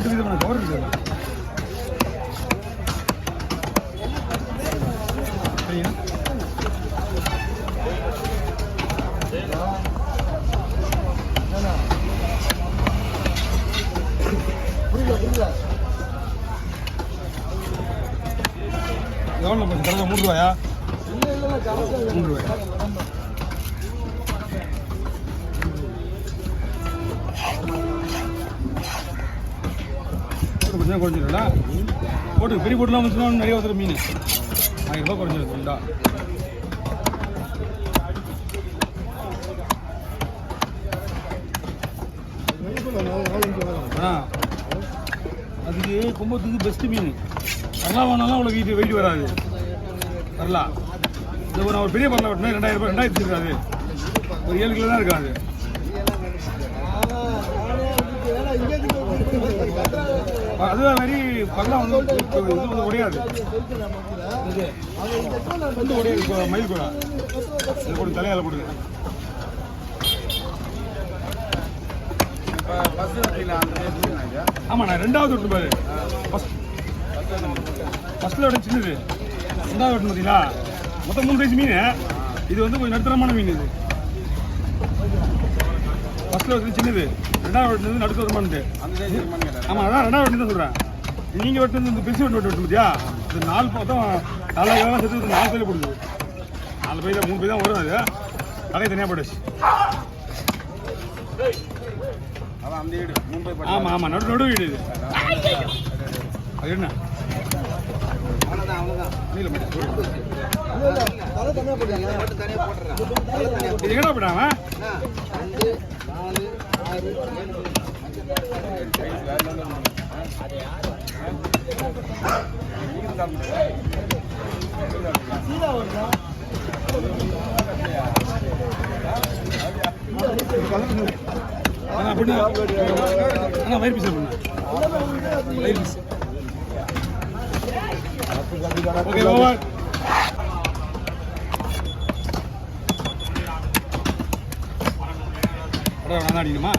2 விதமான கவர் இருக்குது. சரிங்க. எவ்வளோ கொஞ்சம் கரெக்டாக 3 ரூபாயா? 3 ரூபாயா? கொஞ்சம் குறைஞ்சிடும்ல. போட்டு பெரிய போட்டுலாம் வந்துச்சுன்னா நிறைய வந்துடும் மீன். 1000 ரூபா குறைஞ்சிருக்குண்டா. அதுக்கு கும்பத்துக்கு பெஸ்ட்டு மீன். நல்லா வேணாலும் அவ்வளோ வெயிட் வராது. வரலாம் இந்த ஒரு பெரிய பரலாம் வெட்டினா 2000 ரூபாய் 2000 இருக்காது. ஒரு 7 கிலோ தான் இருக்காது. அதுதான் மாதிரி பல்லாம் வந்து இது வந்து உடையாது. வந்து உடையாது. மயில் கூட இது போட்டு தலையால் போடுது. ஆமாம் நான் 2வது விட்டு பாரு. ஃபஸ்ட்டில் விட சின்னது. 2வது விட்டு பார்த்தீங்களா மொத்தம் 3 சைஸ் மீன். இது வந்து கொஞ்சம் நடுத்தரமான மீன். இது ஃபஸ்ட்டில் வந்து சின்னது. 2வது வெட்டினது நடுத்தரமானது. ஆமாம் அதான் 2வது வெட்டி தான் சொல்கிறேன். நீங்கள் வெட்டினது இந்த பெருசு வெட்டு பார்த்தியா? இது 4 பார்த்தோம் 4 கிலோ சேர்த்து 4 பையில் போடுது. 4 பையில் 3 பை தான் வரும். அது தலையை தனியாக போட்டுச்சு. ஆமாம் ஆமாம் நடு வீடு இது. அது என்ன இது எங்கடா போட்டாங்க? வயிறு பீஸ் வயிறு பீஸ். Okay over. நான் அடிக்கணுமா?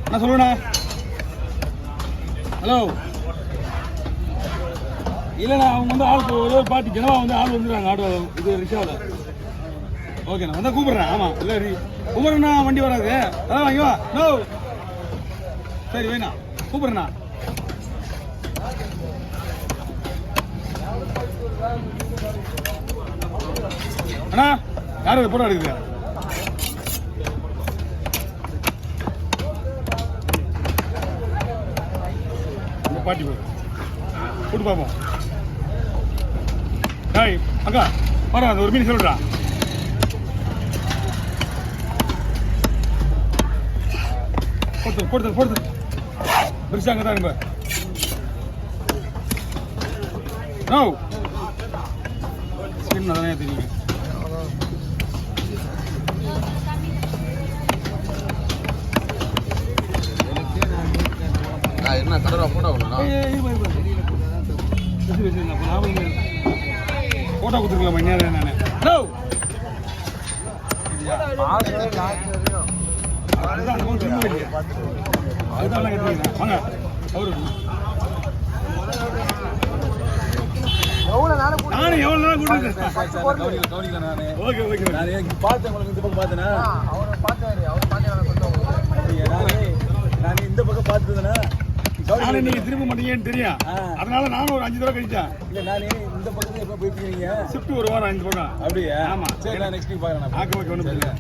என்ன சொல்லுண்ணா? ஹலோ இல்லைண்ணா அவங்க வந்து ஆள் ஒரு பாட்டி ஜனவா வந்து ஆள் வந்துடுறாங்க. ஆட்டோ இது ரிக்ஷாவில். ஓகேண்ணா வந்தால் கூப்பிட்றேன். ஆமாம் இல்லை கூப்பிட்றேண்ணா வண்டி வராது. அதான் வாங்கி வா. நோ சரி வேணா கூப்பிட்றேண்ணா. அண்ணா யார் போட்டோ எடுக்குது? பாட்டி போய் கூட்டு பார்ப்போம். டாய் அக்கா வர அந்த ஒரு மீன் சொல்லுடா. போடுது பெருசா அங்கே தான் இருப்ப. நோ ஸ்கின் அதானே தெரியுங்க. என்ன கடை போட்டோ போட்டோ கொடுத்துருக்கலாம் நேரம் நான். அதுதான் கேட்டீங்க வாங்க அவரு நானும் எவ்வளோ நேரம் கூட்டிருக்கேன். ஓகே ஓகே நான் பார்த்தேன் உங்களுக்கு இந்த பக்கம் பார்த்தேன்னா நான் இந்த பக்கம் பார்த்துதுன்னா நானே நீங்க திரும்ப மாட்டீங்கன்னு தெரியும். அதனால நானும் ஒரு 5 தடவை கழிச்சேன். இல்லை நானே இந்த பக்கத்துல எப்போ போயிருக்கீங்க? ஷிஃப்ட் ஒரு வாரம் 5 பக்கம். அப்படியே ஆமாம் சரி நான் நெக்ஸ்ட் வீக் பார்க்குறேன். ஆக்க ஓகே ஒன்றும் இல்லை.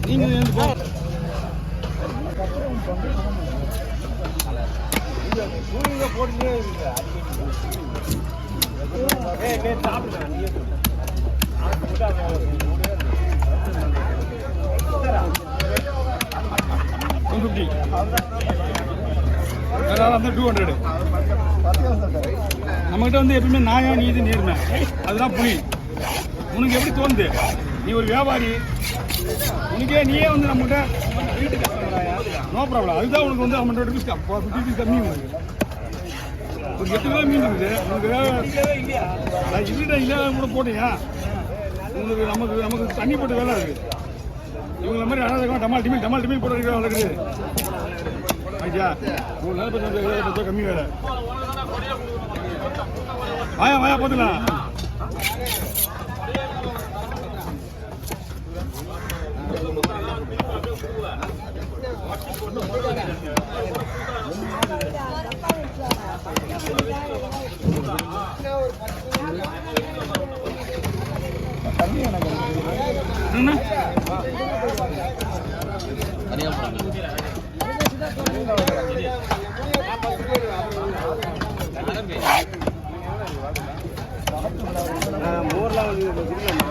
நீங்கள் வந்து போ போட்டுட்டே வந்து 200 நம்மகிட்ட வந்து எப்பவுமே நியாயம் நீதி நேர்மை அதுதான் புலி. உனக்கு எப்படி தோணுது? நீ ஒரு வியாபாரி, உனக்கே நீயே வந்து நம்மகிட்ட நோ ப்ராப்ளம். அதுதான் உனக்கு வந்து நம்ம 50 rupees கம்மி. ஒரு 8 கிலோ மீன் இருக்குது உனக்கு. இல்லைடா இல்லை கூட போட்டியா உங்களுக்கு நமக்கு தண்ணி போட்டு வேலை இருக்கு. இவங்கள மாதிரி அனாதகம் டமால் டிமில் போட்டு வைக்கிற வேலை இருக்குது. ஐயா 3 நாள் 10 கம்மி வேலை. வாயா பார்த்துக்கலாம். என்ன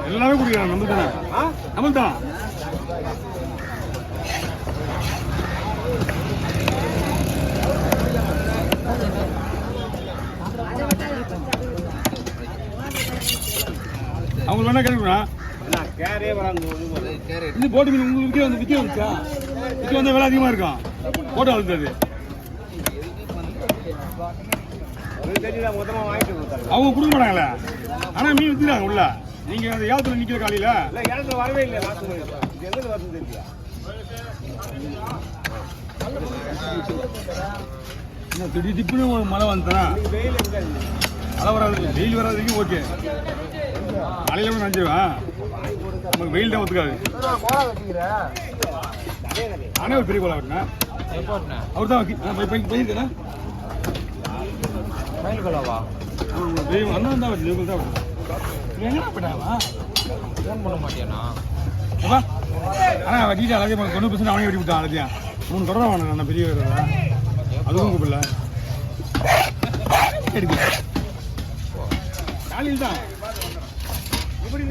எல்லாமே குடிக்கிறாங்க. நம்ம தான் அவங்க வேணா கிடைக்குமா இந்த போட்டு மீன் உங்களுக்கு விற்க வந்துச்சா? விற்க வந்தால் விலை அதிகமாக இருக்கும். போட்டு வளர்த்தது அவங்க கொடுக்க மாட்டாங்களே. ஆனால் மீன் விற்றுறாங்க உள்ள. நீங்கள் அந்த ஏலத்தில் நிற்கிற காலையில் வரவே இல்லை. திடீர் திப்புன்னு ஒரு மழை வந்துட்டா மழை வராது, வெயில் வராதுக்கு ஓகே. மழையில கூட நினைச்சிருவேன். நமக்கு வெயில் தான் ஒத்துக்காது. நானே ஒரு பெரிய கோலா வெட்டினேன். அவர் தான் பயிர்க்கிறேன். அண்ணன் தான் வெட்டி தான் என்ன பண்ணாவா ஃபோன் பண்ண மாட்டேனா? ஆனால் வெட்டிட்டு அழகே 90% அவனே வெட்டி விட்டான். அழகியா 3 தொடரை வாங்க பெரிய அதுவும் கூப்பிடல எடுக்க காலையில் தான் இப்படி